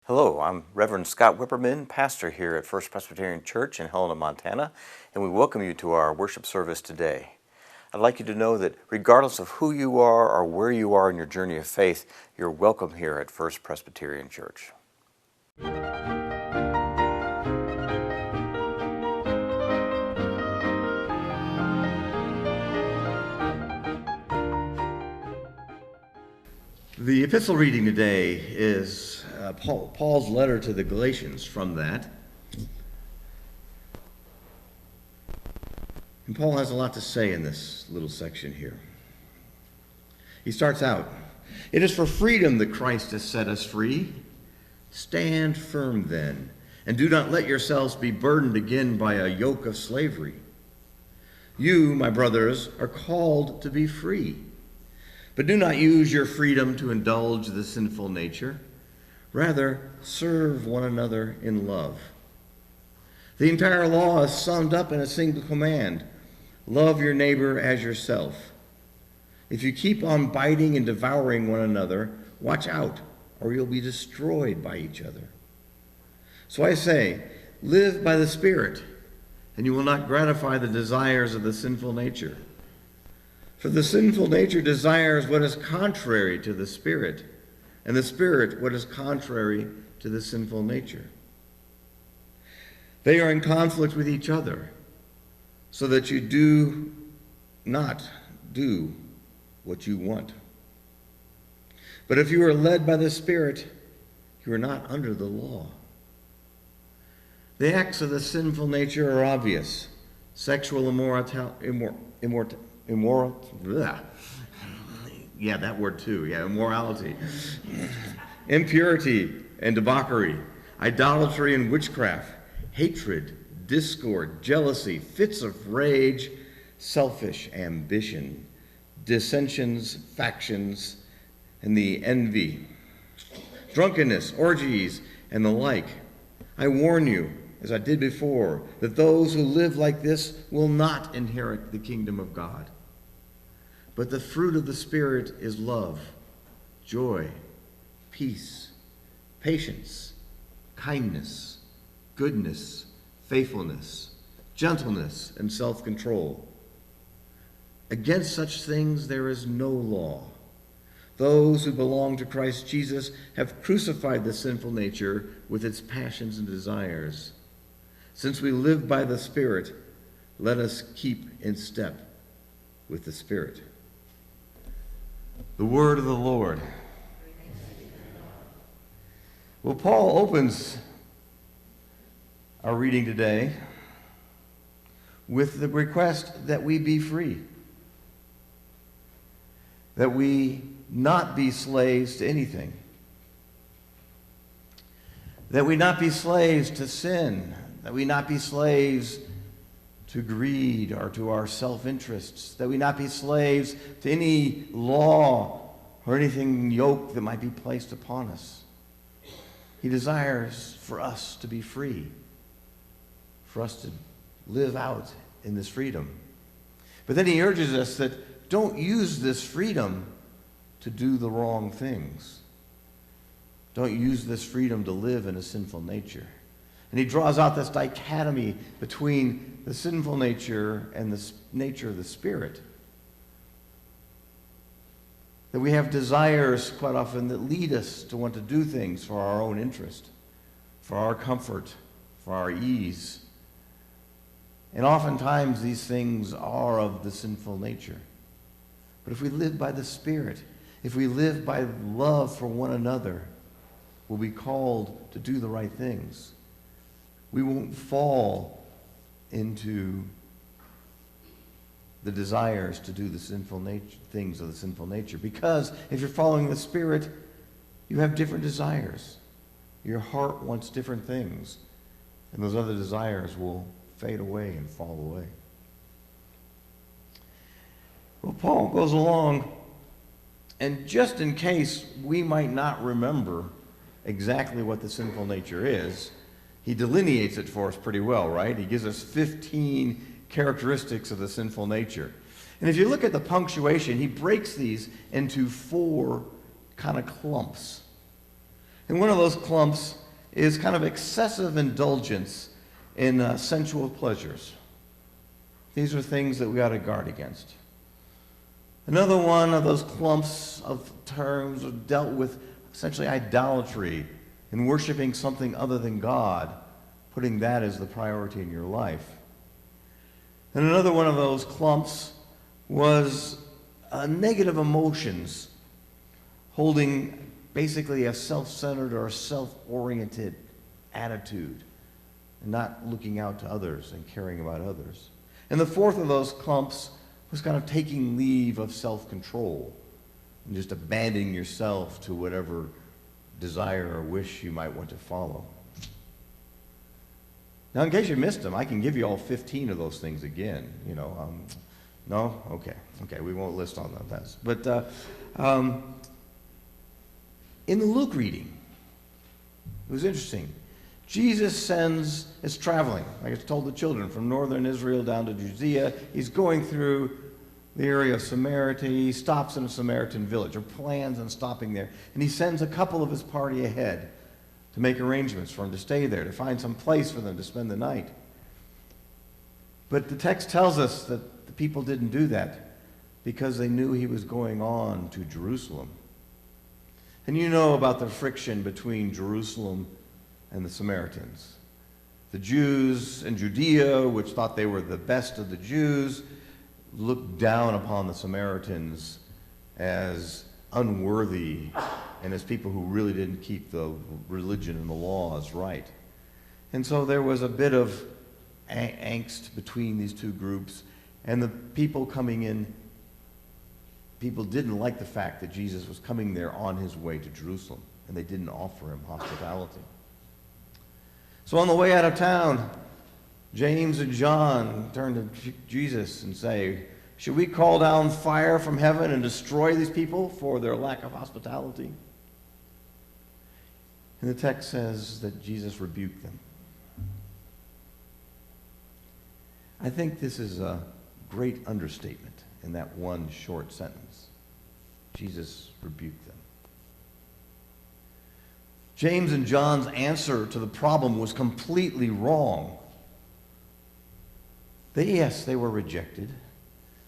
Hello, I'm Reverend Scott Wipperman, pastor here at First Presbyterian Church in Helena, Montana, and we welcome you to our worship service today. I'd like you to know that regardless of who you are or where you are in your journey of faith, you're welcome here at First Presbyterian Church. The epistle reading today is Paul's letter to the Galatians from that. And Paul has a lot to say in this little section here. He starts out, "It is for freedom that Christ has set us free. Stand firm then, and do not let yourselves be burdened again by a yoke of slavery. You, my brothers, are called to be free. But do not use your freedom to indulge the sinful nature. Rather, serve one another in love. The entire law is summed up in a single command: love your neighbor as yourself. If you keep on biting and devouring one another, watch out, or you'll be destroyed by each other. So I say, live by the Spirit, and you will not gratify the desires of the sinful nature. For the sinful nature desires what is contrary to the Spirit, and the Spirit what is contrary to the sinful nature. They are in conflict with each other, so that you do not do what you want. But if you are led by the Spirit, you are not under the law. The acts of the sinful nature are obvious: sexual immorality, impurity and debauchery, idolatry and witchcraft, hatred, discord, jealousy, fits of rage, selfish ambition, dissensions, factions, and the envy, drunkenness, orgies, and the like. I warn you, as I did before, that those who live like this will not inherit the kingdom of God. But the fruit of the Spirit is love, joy, peace, patience, kindness, goodness, faithfulness, gentleness, and self-control. Against such things there is no law. Those who belong to Christ Jesus have crucified the sinful nature with its passions and desires. Since we live by the Spirit, let us keep in step with the Spirit." The word of the Lord. Well, Paul opens our reading today with the request that we be free, that we not be slaves to anything, that we not be slaves to sin, that we not be slaves to greed or to our self-interests, that we not be slaves to any law or anything yoke that might be placed upon us. He desires for us to be free, for us to live out in this freedom. But then he urges us that don't use this freedom to do the wrong things. Don't use this freedom to live in a sinful nature. And he draws out this dichotomy between the sinful nature and the nature of the Spirit. That we have desires quite often that lead us to want to do things for our own interest, for our comfort, for our ease. And oftentimes these things are of the sinful nature. But if we live by the Spirit, if we live by love for one another, we'll be called to do the right things. We won't fall into the desires to do the sinful nature, things of the sinful nature. Because if you're following the Spirit, you have different desires. Your heart wants different things. And those other desires will fade away and fall away. Well, Paul goes along, and just in case we might not remember exactly what the sinful nature is, he delineates it for us pretty well, right? He gives us 15 characteristics of the sinful nature. And if you look at the punctuation, he breaks these into 4 kind of clumps. And one of those clumps is kind of excessive indulgence in sensual pleasures. These are things that we ought to guard against. Another one of those clumps of terms dealt with essentially idolatry and worshiping something other than God, putting that as the priority in your life. And another one of those clumps was negative emotions, holding basically a self-centered or a self-oriented attitude, and not looking out to others and caring about others. And the fourth of those clumps was kind of taking leave of self-control and just abandoning yourself to whatever desire or wish you might want to follow. Now, in case you missed them, I can give you all 15 of those things again. No? Okay, we won't list all of that. But in the Luke reading, it was interesting. Jesus is traveling, like it's told the children, from northern Israel down to Judea. He's going through the area of Samaria. He stops in a Samaritan village, or plans on stopping there. And he sends a couple of his party ahead to make arrangements for him to stay there, to find some place for them to spend the night. But the text tells us that the people didn't do that because they knew he was going on to Jerusalem. And you know about the friction between Jerusalem and the Samaritans. The Jews in Judea, which thought they were the best of the Jews, looked down upon the Samaritans as unworthy and as people who really didn't keep the religion and the laws right. And so there was a bit of angst between these two groups, and the people coming in, people didn't like the fact that Jesus was coming there on his way to Jerusalem, and they didn't offer him hospitality. So on the way out of town, James and John turn to Jesus and say, should we call down fire from heaven and destroy these people for their lack of hospitality? And the text says that Jesus rebuked them. I think this is a great understatement in that one short sentence. Jesus rebuked them. James and John's answer to the problem was completely wrong. Yes, they were rejected.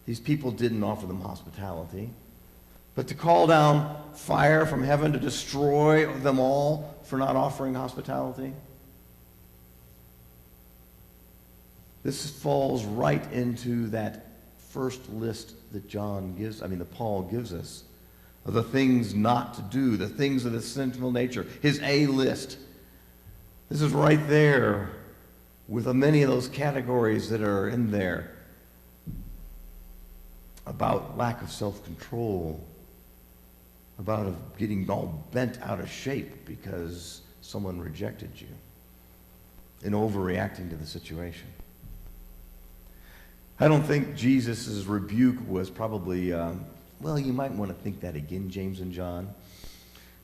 These people didn't offer them hospitality. But to call down fire from heaven to destroy them all for not offering hospitality, this falls right into that first list that Paul gives us of the things not to do, the things of the sinful nature, his A list. This is right there with many of those categories that are in there about lack of self-control, about getting all bent out of shape because someone rejected you, and overreacting to the situation. I don't think Jesus' rebuke was probably, you might want to think that again, James and John.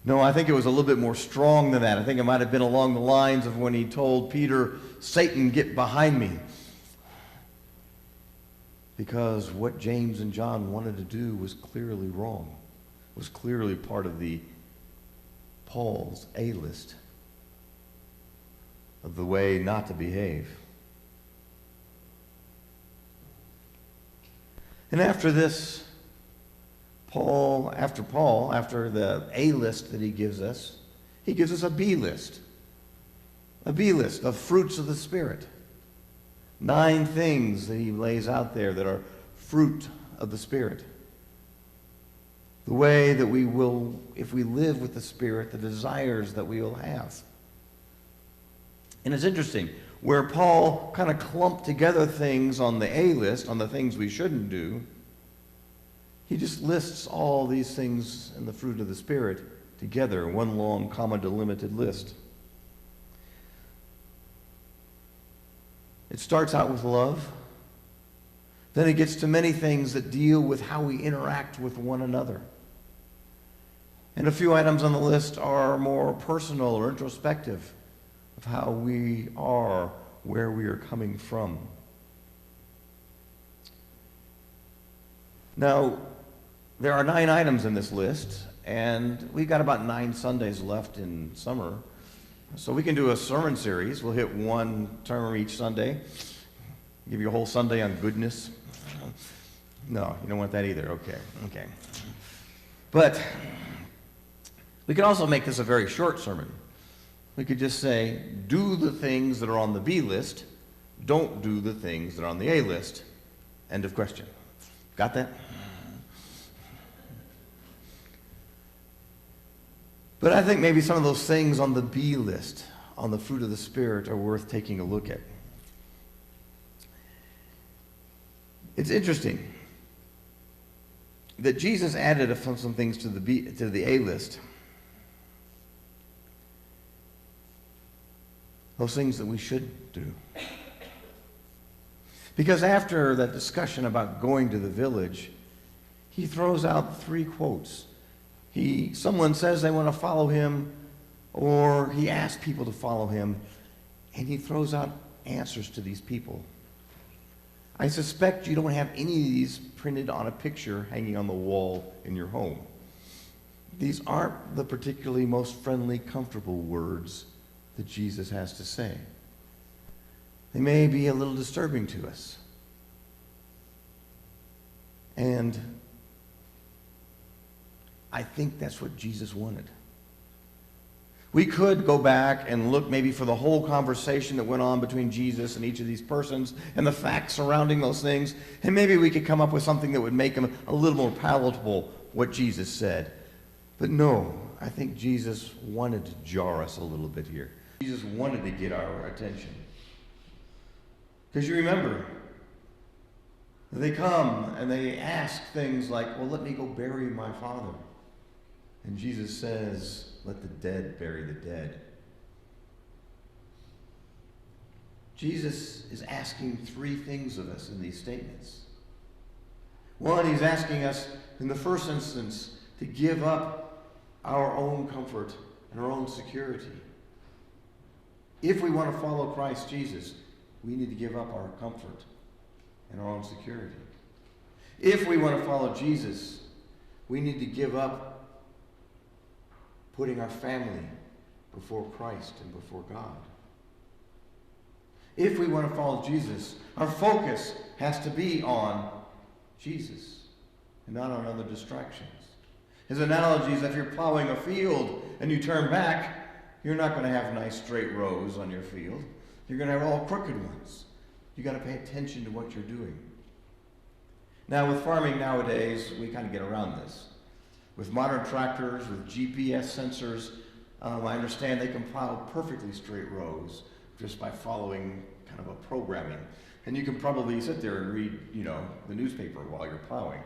No, I think it was a little bit more strong than that. I think it might have been along the lines of when he told Peter, Satan, get behind me. Because what James and John wanted to do was clearly wrong, was clearly part of Paul's A list of the way not to behave. And after this, after the A list that he gives us a B list. A B list of fruits of the Spirit. 9 things that he lays out there that are fruit of the Spirit. The way that we will, if we live with the Spirit, the desires that we will have. And it's interesting, where Paul kind of clumped together things on the A list, on the things we shouldn't do, he just lists all these things in the fruit of the Spirit together, one long, comma delimited list. It starts out with love. Then it gets to many things that deal with how we interact with one another. And a few items on the list are more personal or introspective of how we are, where we are coming from. Now, there are 9 items in this list, and we've got about 9 Sundays left in summer. So we can do a sermon series. We'll hit one term each Sunday. Give you a whole Sunday on goodness. No, you don't want that either. Okay. But we could also make this a very short sermon. We could just say, do the things that are on the B list, don't do the things that are on the A list. End of question. Got that? But I think maybe some of those things on the B list, on the fruit of the Spirit, are worth taking a look at. It's interesting that Jesus added some things to the A list. Those things that we should do. Because after that discussion about going to the village, he throws out 3 quotes. Someone says they want to follow him, or he asks people to follow him, and he throws out answers to these people. I suspect you don't have any of these printed on a picture hanging on the wall in your home. These aren't the particularly most friendly, comfortable words that Jesus has to say. They may be a little disturbing to us. And I think that's what Jesus wanted. We could go back and look maybe for the whole conversation that went on between Jesus and each of these persons and the facts surrounding those things, and maybe we could come up with something that would make them a little more palatable, what Jesus said. But no, I think Jesus wanted to jar us a little bit here. Jesus wanted to get our attention. Because you remember, they come and they ask things like, well, let me go bury my father. And Jesus says, let the dead bury the dead. Jesus is asking 3 things of us in these statements. One, he's asking us, in the first instance, to give up our own comfort and our own security. If we want to follow Christ Jesus, we need to give up our comfort and our own security. If we want to follow Jesus, we need to give up putting our family before Christ and before God. If we want to follow Jesus, our focus has to be on Jesus and not on other distractions. His analogy is if you're plowing a field and you turn back, you're not going to have nice straight rows on your field. You're going to have all crooked ones. You've got to pay attention to what you're doing. Now, with farming nowadays, we kind of get around this. With modern tractors, with GPS sensors, I understand they can plow perfectly straight rows just by following kind of a programming. And you can probably sit there and read, the newspaper while you're plowing,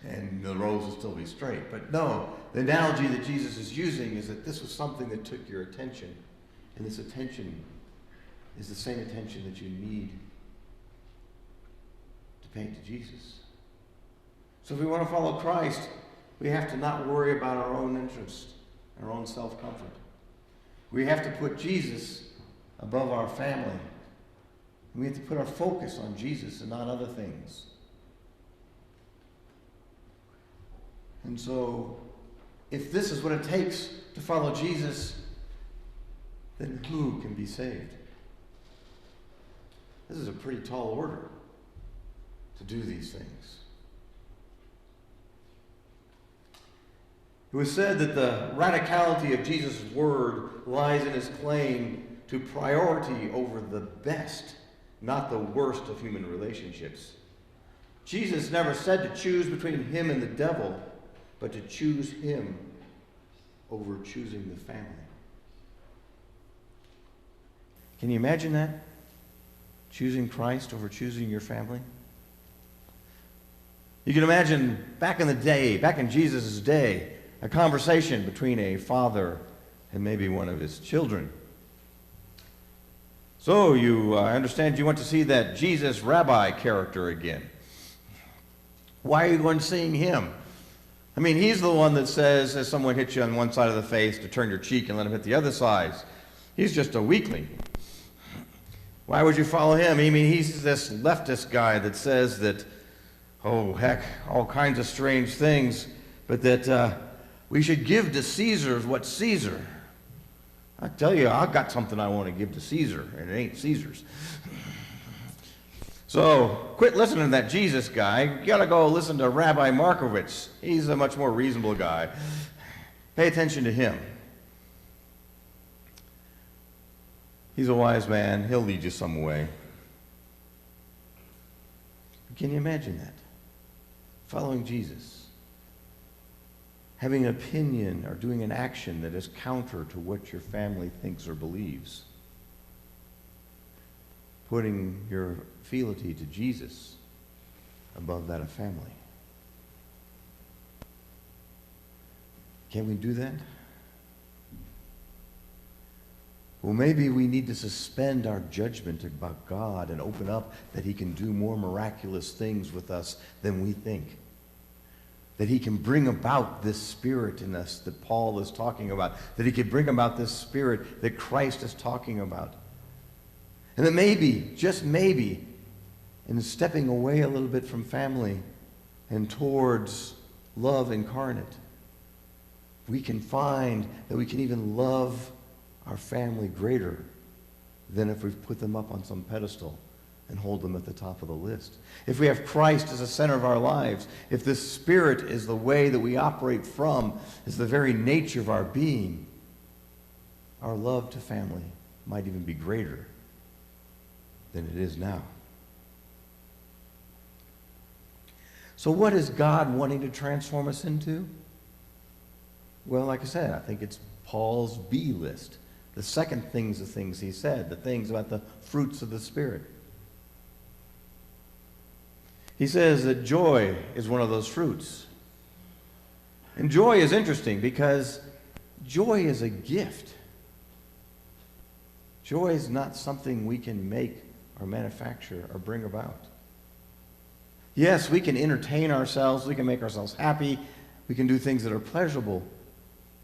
and the rows will still be straight. But no, the analogy that Jesus is using is that this was something that took your attention, and this attention is the same attention that you need to pay to Jesus. So if we want to follow Christ, we have to not worry about our own interest, our own self-comfort. We have to put Jesus above our family. We have to put our focus on Jesus and not other things. And so, if this is what it takes to follow Jesus, then who can be saved? This is a pretty tall order to do these things. It was said that the radicality of Jesus' word lies in his claim to priority over the best, not the worst of human relationships. Jesus never said to choose between him and the devil, but to choose him over choosing the family. Can you imagine that? Choosing Christ over choosing your family? You can imagine back in the day, back in Jesus' day, a conversation between a father and maybe one of his children. So I understand you went to see that Jesus rabbi character again. Why are you going to see him? I mean, he's the one that says, as someone hits you on one side of the face, to turn your cheek and let him hit the other side. He's just a weakling. Why would you follow him? I mean, he's this leftist guy that says that, oh, heck, all kinds of strange things, but that We should give to Caesar what's Caesar. I tell you, I've got something I want to give to Caesar, and it ain't Caesar's. So quit listening to that Jesus guy. You got to go listen to Rabbi Markovitz. He's a much more reasonable guy. Pay attention to him. He's a wise man. He'll lead you some way. Can you imagine that? Following Jesus. Having an opinion or doing an action that is counter to what your family thinks or believes. Putting your fealty to Jesus above that of family. Can we do that? Well, maybe we need to suspend our judgment about God and open up that he can do more miraculous things with us than we think. That he can bring about this spirit in us that Paul is talking about. That he can bring about this spirit that Christ is talking about. And that maybe, just maybe, in stepping away a little bit from family and towards love incarnate, we can find that we can even love our family greater than if we've put them up on some pedestal and hold them at the top of the list. If we have Christ as the center of our lives, if this Spirit is the way that we operate from, is the very nature of our being, our love to family might even be greater than it is now. So what is God wanting to transform us into? Well, like I said, I think it's Paul's B list. The second things, the things he said, the things about the fruits of the Spirit. He says that joy is one of those fruits. And joy is interesting because joy is a gift. Joy is not something we can make or manufacture or bring about. Yes, we can entertain ourselves, we can make ourselves happy, we can do things that are pleasurable,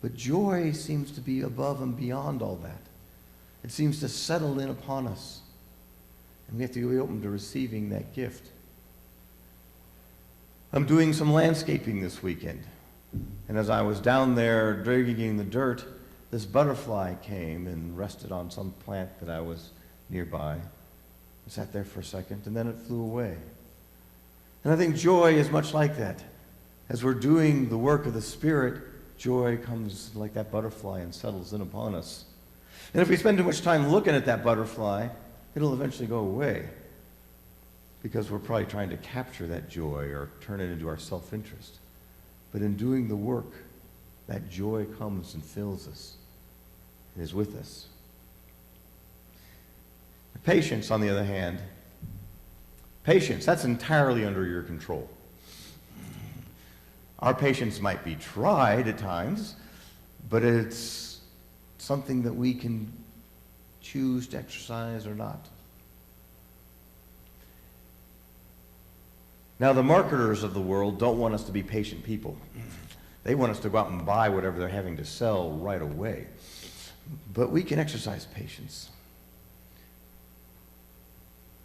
but joy seems to be above and beyond all that. It seems to settle in upon us, and we have to be open to receiving that gift. I'm doing some landscaping this weekend, and as I was down there digging the dirt, this butterfly came and rested on some plant that I was nearby. I sat there for a second, and then it flew away. And I think joy is much like that. As we're doing the work of the Spirit, joy comes like that butterfly and settles in upon us. And if we spend too much time looking at that butterfly, it'll eventually go away because we're probably trying to capture that joy or turn it into our self-interest. But in doing the work, that joy comes and fills us and is with us. Patience, on the other hand, patience, that's entirely under your control. Our patience might be tried at times, but it's something that we can choose to exercise or not. Now, the marketers of the world don't want us to be patient people. They want us to go out and buy whatever they're having to sell right away. But we can exercise patience.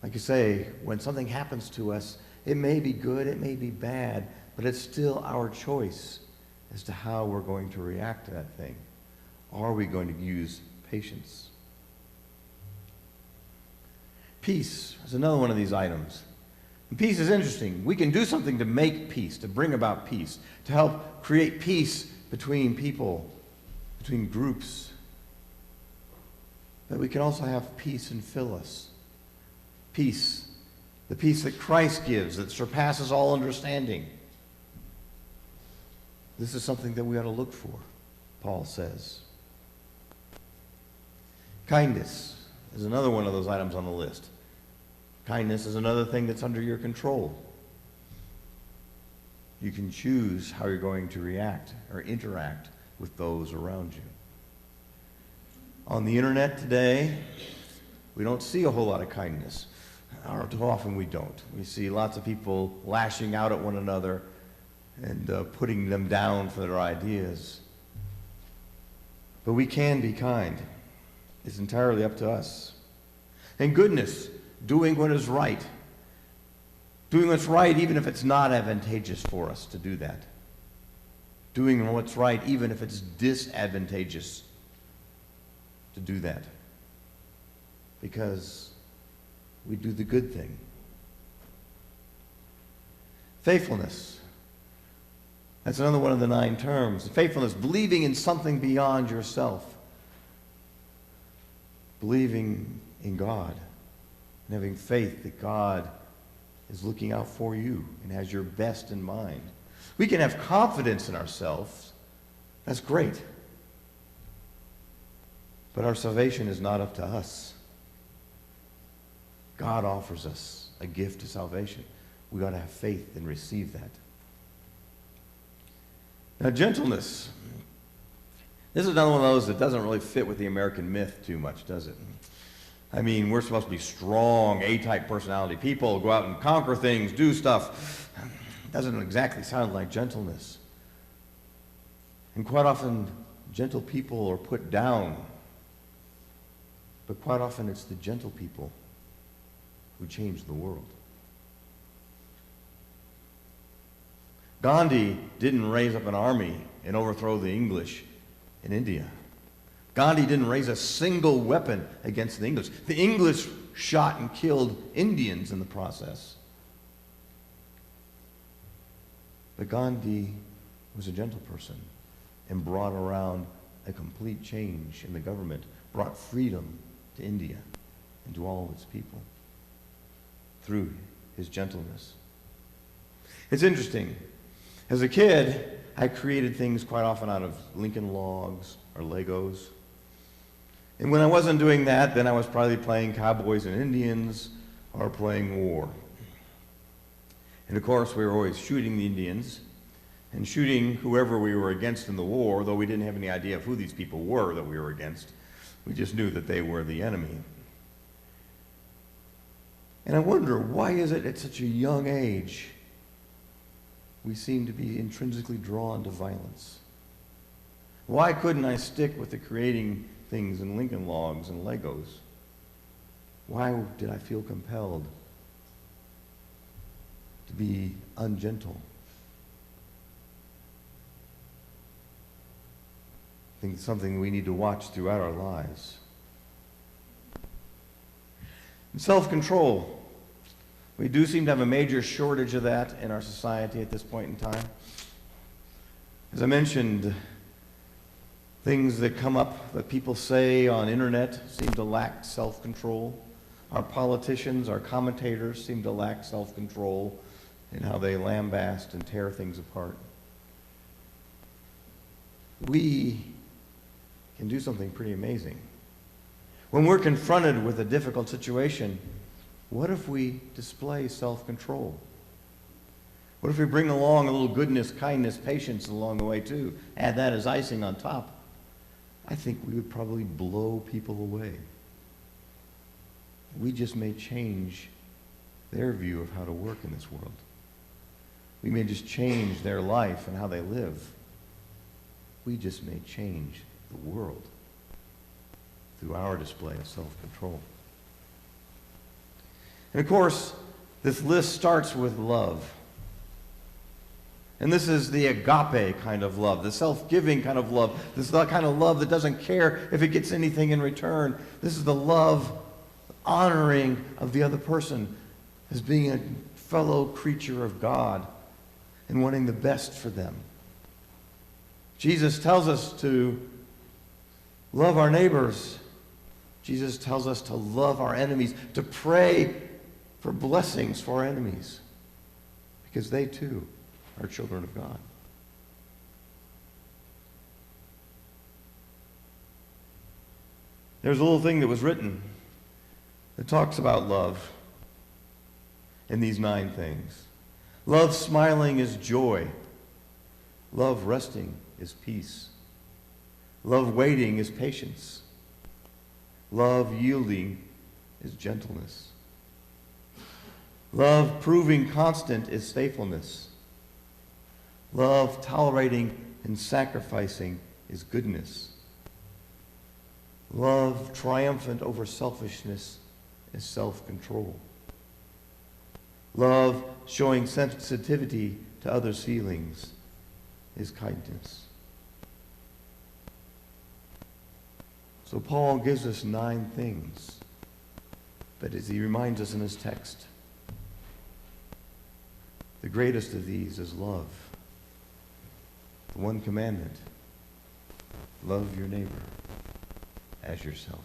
Like you say, when something happens to us, it may be good, it may be bad, but it's still our choice as to how we're going to react to that thing. Are we going to use patience? Peace is another one of these items. And peace is interesting. We can do something to make peace, to bring about peace, to help create peace between people, between groups. But we can also have peace and fill us. Peace, the peace that Christ gives that surpasses all understanding. This is something that we ought to look for, Paul says. Kindness is another one of those items on the list. Kindness is another thing that's under your control. You can choose how you're going to react or interact with those around you. On the internet today, we don't see a whole lot of kindness. Or too often we don't. We see lots of people lashing out at one another and putting them down for their ideas. But we can be kind. It's entirely up to us. And goodness, doing what is right. Doing what's right even if it's not advantageous for us to do that. doing what's right, even if it's disadvantageous to do that, because we do the good thing. Faithfulness. That's another one of the 9 terms. Faithfulness, believing in something beyond yourself. Believing in God and having faith that God is looking out for you and has your best in mind. We can have confidence in ourselves. That's great. But our salvation is not up to us. God offers us a gift of salvation. We ought to have faith and receive that. Now, gentleness. This is another one of those that doesn't really fit with the American myth too much, does it? I mean, we're supposed to be strong, A-type personality people, go out and conquer things, do stuff. It doesn't exactly sound like gentleness. And quite often, gentle people are put down. But quite often, it's the gentle people who change the world. Gandhi didn't raise up an army and overthrow the English in India. Gandhi didn't raise a single weapon against the English. The English shot and killed Indians in the process. But Gandhi was a gentle person and brought around a complete change in the government, brought freedom to India and to all of its people through his gentleness. It's interesting. As a kid, I created things quite often out of Lincoln Logs or Legos. And when I wasn't doing that, then I was probably playing cowboys and Indians or playing war. And of course, we were always shooting the Indians and shooting whoever we were against in the war, though we didn't have any idea of who these people were that we were against. We just knew that they were the enemy. And I wonder, why is it at such a young age we seem to be intrinsically drawn to violence? Why couldn't I stick with the creating things in Lincoln Logs and Legos? Why did I feel compelled to be ungentle? I think it's something we need to watch throughout our lives. And self-control. We do seem to have a major shortage of that in our society at this point in time. As I mentioned, things that come up that people say on internet seem to lack self-control. Our politicians, our commentators seem to lack self-control in how they lambast and tear things apart. We can do something pretty amazing. When we're confronted with a difficult situation, what if we display self-control? What if we bring along a little goodness, kindness, patience along the way too? Add that as icing on top. I think we would probably blow people away. We just may change their view of how to work in this world. We may just change their life and how they live. We just may change the world through our display of self-control. And of course, this list starts with love. And this is the agape kind of love, the self-giving kind of love. This is the kind of love that doesn't care if it gets anything in return. This is the love, honoring of the other person as being a fellow creature of God and wanting the best for them. Jesus tells us to love our neighbors. Jesus tells us to love our enemies, to pray for blessings for our enemies, because they too are children of God. There's a little thing that was written that talks about love in these 9 things. Love smiling is joy. Love resting is peace. Love waiting is patience. Love yielding is gentleness. Love proving constant is faithfulness. Love tolerating and sacrificing is goodness. Love triumphant over selfishness is self-control. Love showing sensitivity to others' feelings his kindness. So Paul gives us 9 things, but as he reminds us in his text, the greatest of these is love. The one commandment, love your neighbor as yourself.